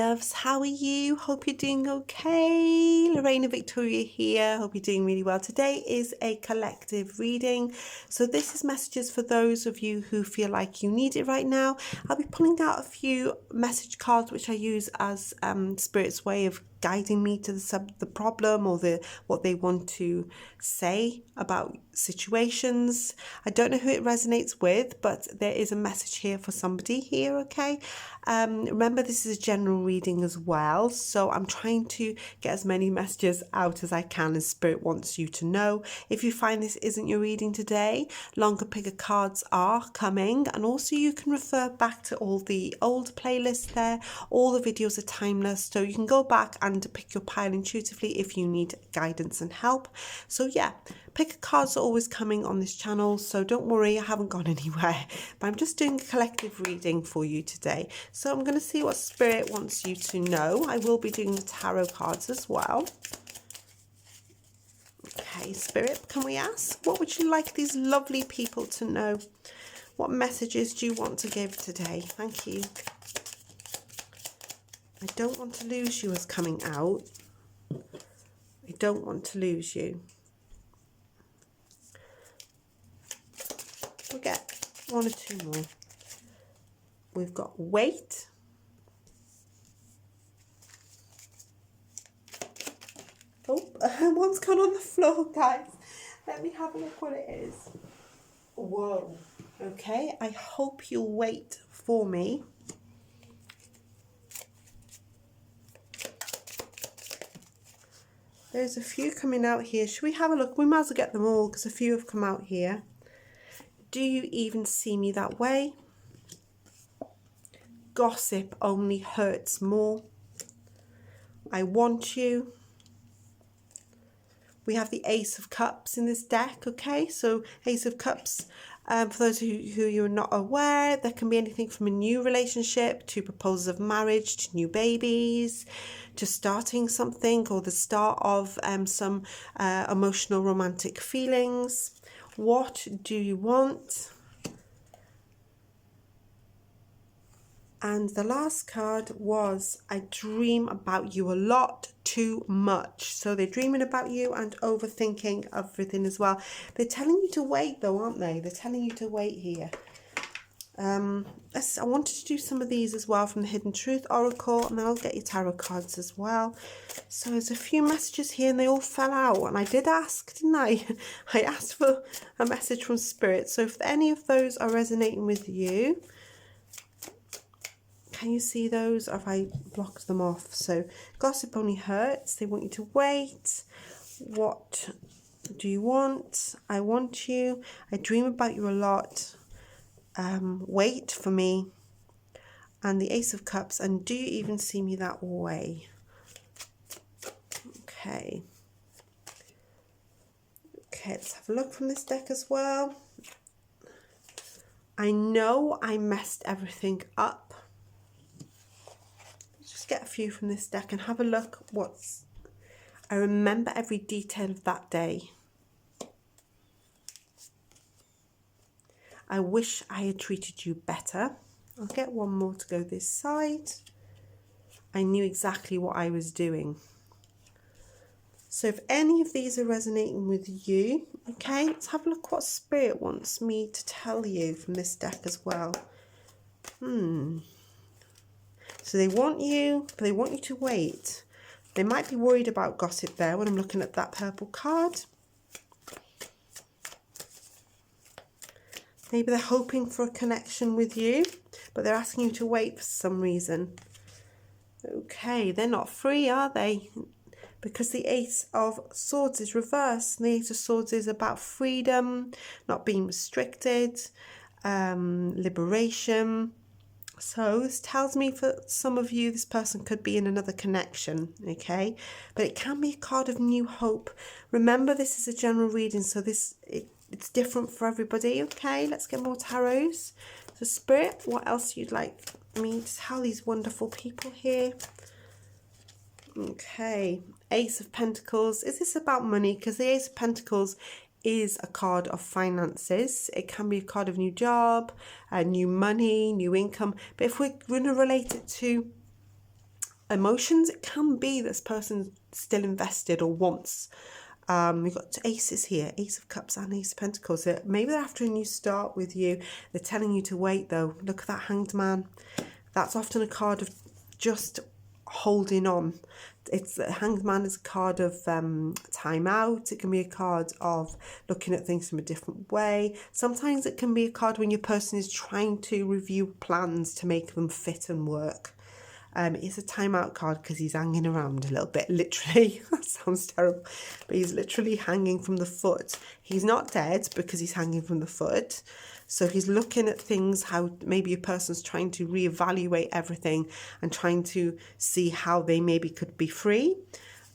loves, how are you? Hope you're doing okay. Lorena Victoria here. Hope you're doing really well. Today is a collective reading. So this is messages for those of you who feel like you need it right now. I'll be pulling out a few message cards which I use as Spirit's way of guiding me to the problem or what they want to say about situations. I don't know who it resonates with, but there is a message here for somebody here, okay? Remember, this is a general reading as well, so I'm trying to get as many messages out as I can as Spirit wants you to know. If you find this isn't your reading today, longer picker cards are coming, and also you can refer back to all the old playlists there. All the videos are timeless, so you can go back and pick your pile intuitively if you need guidance and help. So yeah, picker cards are always coming on this channel, so don't worry, I haven't gone anywhere, but I'm just doing a collective reading for you today. So I'm going to see what Spirit wants you to know. I will be doing the tarot cards as well. Okay, Spirit, can we ask, what would you like these lovely people to know? What messages do you want to give today? Thank you. I don't want to lose you is coming out. I don't want to lose you. We'll get one or two more. We've got wait. Oh, one's gone on the floor, guys. Let me have a look what it is. Whoa. Okay, I hope you'll wait for me. There's a few coming out here. Should we have a look? We might as well get them all because a few have come out here. Do you even see me that way? Gossip only hurts more. I want you. We have the Ace of Cups in this deck, okay? So Ace of Cups, for those who you're not aware, there can be anything from a new relationship to proposals of marriage to new babies to starting something or the start of some emotional romantic feelings. What do you want? And the last card was, I dream about you a lot, too much. So they're dreaming about you and overthinking everything as well. They're telling you to wait though, aren't they? They're telling you to wait here. I wanted to do some of these as well from the Hidden Truth Oracle, and then I'll get your tarot cards as well. So there's a few messages here and they all fell out, and I did ask, didn't I? I asked for a message from Spirit. So if any of those are resonating with you, can you see those, or have I blocked them off? So gossip only hurts. They want you to wait. What do you want? I want you. I dream about you a lot. Wait for me. And the Ace of Cups. And do you even see me that way? Okay. Okay, let's have a look from this deck as well. I know I messed everything up. Get a few from this deck and have a look I remember every detail of that day. I wish I had treated you better. I'll get one more to go this side. I knew exactly what I was doing. So if any of these are resonating with you, okay, let's have a look what Spirit wants me to tell you from this deck as well. So they want you, but they want you to wait. They might be worried about gossip there when I'm looking at that purple card. Maybe they're hoping for a connection with you, but they're asking you to wait for some reason. Okay, they're not free, are they? Because the Ace of Swords is reversed. And the Ace of Swords is about freedom, not being restricted, liberation. So this tells me for some of you, this person could be in another connection, okay? But it can be a card of new hope. Remember, this is a general reading, so it's different for everybody, okay? Let's get more tarots. So Spirit, what else you'd like me to tell these wonderful people here? Okay, Ace of Pentacles. Is this about money? Because the Ace of Pentacles is a card of finances. It can be a card of new job, new money, new income. But if we're going to relate it to emotions. It can be this person's still invested or wants. We've got aces here, Ace of Cups and Ace of Pentacles. Maybe they're after a new start with you. They're telling you to wait though. Look at that Hanged Man. That's often a card of just holding on. It's the Hanged Man is a card of time out. It can be a card of looking at things from a different way. Sometimes it can be a card when your person is trying to review plans to make them fit and work. It's a timeout card because he's hanging around a little bit, literally. That sounds terrible, but he's literally hanging from the foot. He's not dead because he's hanging from the foot. So he's looking at things, how maybe a person's trying to reevaluate everything and trying to see how they maybe could be free.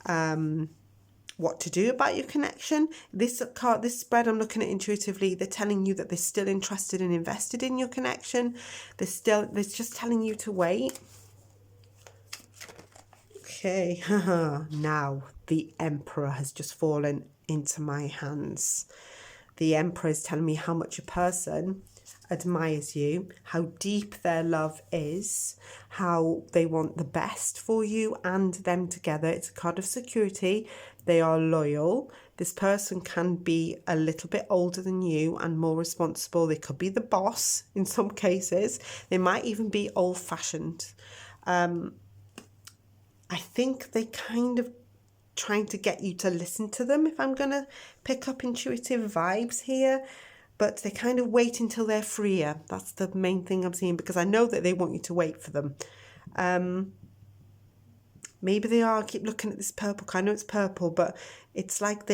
What to do about your connection. This card, this spread I'm looking at intuitively, they're telling you that they're still interested and invested in your connection. They're just telling you to wait. Okay, now the Emperor has just fallen into my hands. The Emperor is telling me how much a person admires you, how deep their love is, how they want the best for you and them together. It's a card of security. They are loyal. This person can be a little bit older than you and more responsible. They could be the boss in some cases. They might even be old-fashioned. I think they kind of trying to get you to listen to them, if I'm going to pick up intuitive vibes here. But they kind of wait until they're freer. That's the main thing I'm seeing, because I know that they want you to wait for them. Maybe they are. I keep looking at this purple. I know it's purple, but it's like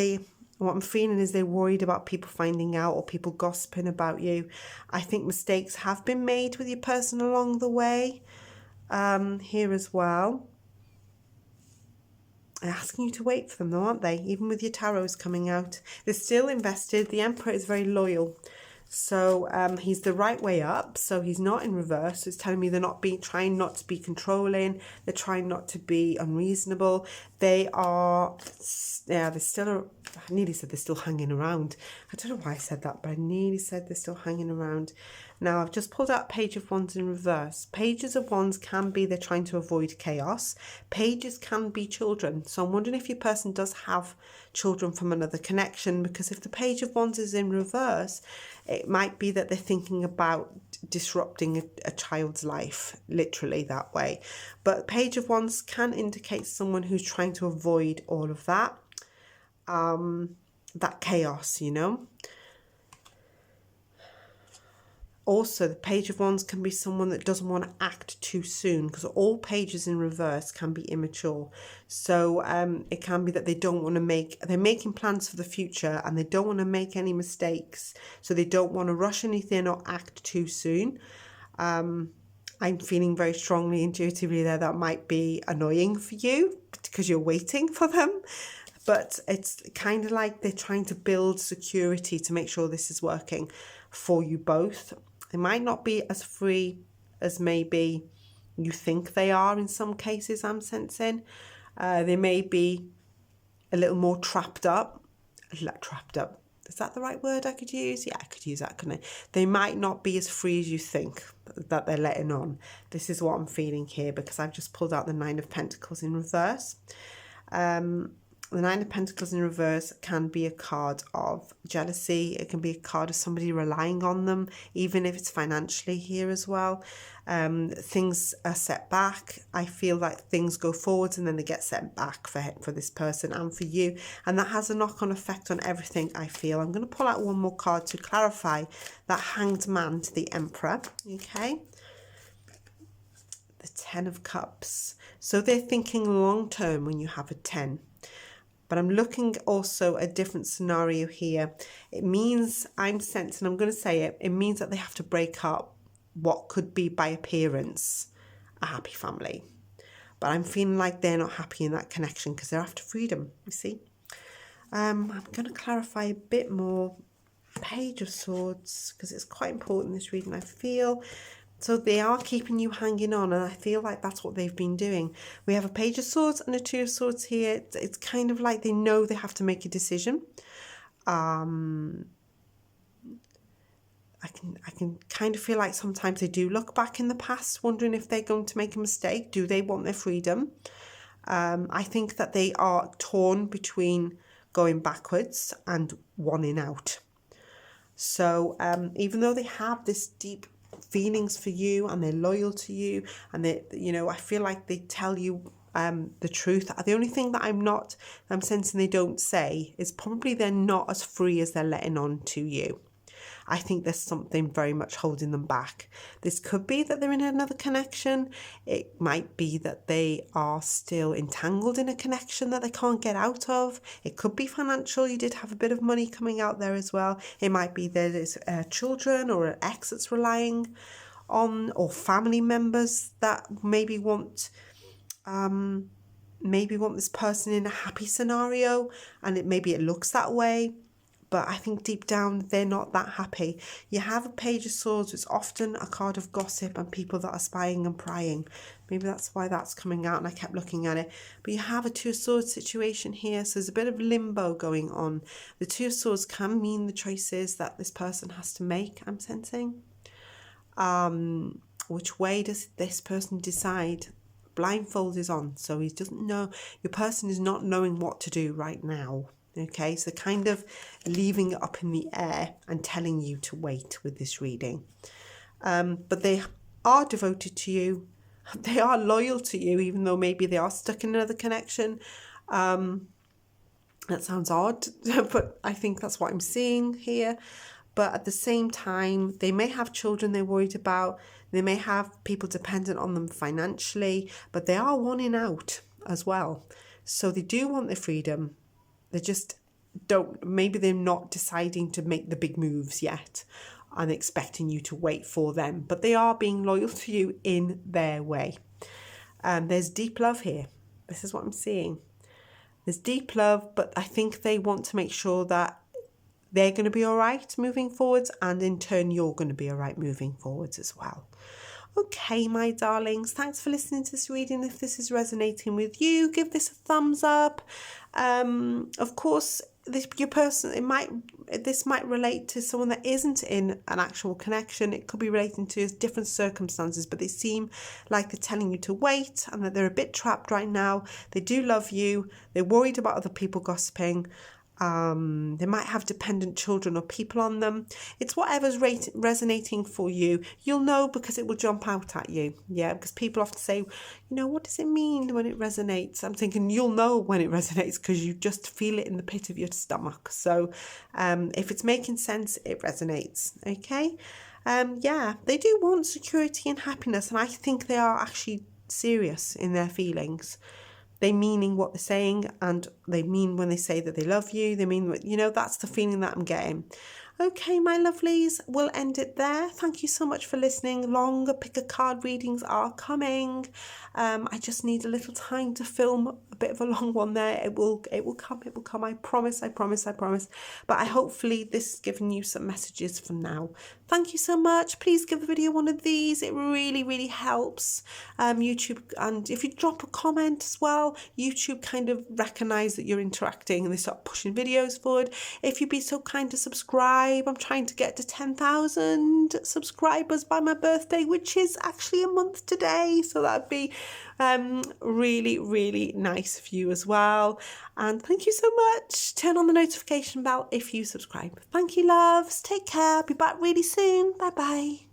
what I'm feeling is they're worried about people finding out or people gossiping about you. I think mistakes have been made with your person along the way here as well. They're asking you to wait for them though, aren't they? Even with your tarots coming out. They're still invested. The Emperor is very loyal. So he's the right way up. So he's not in reverse. So it's telling me they're trying not to be controlling. They're trying not to be unreasonable. They are, they're still, I nearly said they're still hanging around. I don't know why I said that, but I nearly said they're still hanging around. Now, I've just pulled out Page of Wands in reverse. Pages of Wands can be they're trying to avoid chaos. Pages can be children. So I'm wondering if your person does have children from another connection, because if the Page of Wands is in reverse, it might be that they're thinking about disrupting a child's life, literally that way. But Page of Wands can indicate someone who's trying to avoid all of that, that chaos, you know. Also, the Page of Wands can be someone that doesn't want to act too soon, because all pages in reverse can be immature. So it can be that they don't want to they're making plans for the future and they don't want to make any mistakes. So they don't want to rush anything or act too soon. I'm feeling very strongly intuitively there that might be annoying for you because you're waiting for them. But it's kind of like they're trying to build security to make sure this is working for you both. They might not be as free as maybe you think they are in some cases, I'm sensing. They may be a little more trapped up. Trapped up. Is that the right word I could use? Yeah, I could use that, couldn't I? They might not be as free as you think that they're letting on. This is what I'm feeling here, because I've just pulled out the Nine of Pentacles in reverse. The Nine of Pentacles in reverse can be a card of jealousy. It can be a card of somebody relying on them, even if it's financially here as well. Things are set back. I feel like things go forwards and then they get set back for this person and for you. And that has a knock-on effect on everything, I feel. I'm going to pull out one more card to clarify that Hanged Man to the Emperor. Okay. The Ten of Cups. So they're thinking long-term when you have a 10. But I'm looking also a different scenario here. It means, I'm sensing, I'm going to say it, it means that they have to break up what could be by appearance a happy family. But I'm feeling like they're not happy in that connection because they're after freedom, you see. I'm going to clarify a bit more. Page of Swords, because it's quite important, this reading, I feel. So they are keeping you hanging on, and I feel like that's what they've been doing. We have a Page of Swords and a Two of Swords here. It's kind of like they know they have to make a decision. I can kind of feel like sometimes they do look back in the past, wondering if they're going to make a mistake. Do they want their freedom? I think that they are torn between going backwards and wanting out. So even though they have this deep feelings for you and they're loyal to you, and they, you know, I feel like they tell you the truth. The only thing that I'm sensing they don't say is probably they're not as free as they're letting on to you. I think there's something very much holding them back. This could be that they're in another connection. It might be that they are still entangled in a connection that they can't get out of. It could be financial. You did have a bit of money coming out there as well. It might be that it's children or an ex that's relying on, or family members that maybe want this person in a happy scenario, and maybe it looks that way. But I think deep down, they're not that happy. You have a Page of Swords, which is often a card of gossip and people that are spying and prying. Maybe that's why that's coming out, and I kept looking at it. But you have a Two of Swords situation here, so there's a bit of limbo going on. The Two of Swords can mean the choices that this person has to make, I'm sensing. Which way does this person decide? Blindfold is on, so he doesn't know. Your person is not knowing what to do right now. Okay, so kind of leaving it up in the air and telling you to wait with this reading. But they are devoted to you. They are loyal to you, even though maybe they are stuck in another connection. That sounds odd, but I think that's what I'm seeing here. But at the same time, they may have children they're worried about. They may have people dependent on them financially, but they are wanting out as well. So they do want their freedom. They just don't, maybe they're not deciding to make the big moves yet and expecting you to wait for them, but they are being loyal to you in their way. There's deep love here. This is what I'm seeing. There's deep love, but I think they want to make sure that they're going to be all right moving forwards, and in turn, you're going to be all right moving forwards as well. Okay, my darlings, thanks for listening to this reading. If this is resonating with you, give this a thumbs up. Of course, this might relate to someone that isn't in an actual connection. It could be relating to different circumstances, but they seem like they're telling you to wait and that they're a bit trapped right now. They do love you. They're worried about other people gossiping. They might have dependent children or people on them. It's whatever's resonating for you. You'll know because it will jump out at you. Yeah, because people often say, you know, what does it mean when it resonates? I'm thinking you'll know when it resonates because you just feel it in the pit of your stomach. So if it's making sense, it resonates. Okay. Yeah, they do want security and happiness, and I think they are actually serious in their feelings. They meaning what they're saying, and they mean when they say that they love you. They mean, you know, that's the feeling that I'm getting. Okay, my lovelies, we'll end it there. Thank you so much for listening. Longer pick a card readings are coming. I just need a little time to film a bit of a long one there. It will come. I promise. But hopefully this has given you some messages for now. Thank you so much. Please give the video one of these. It really, really helps YouTube. And if you drop a comment as well, YouTube kind of recognize that you're interacting and they start pushing videos forward. If you'd be so kind to subscribe. I'm trying to get to 10,000 subscribers by my birthday, which is actually a month today. So that'd be really, really nice of you as well. And thank you so much. Turn on the notification bell if you subscribe. Thank you, loves. Take care. Be back really soon. Bye bye.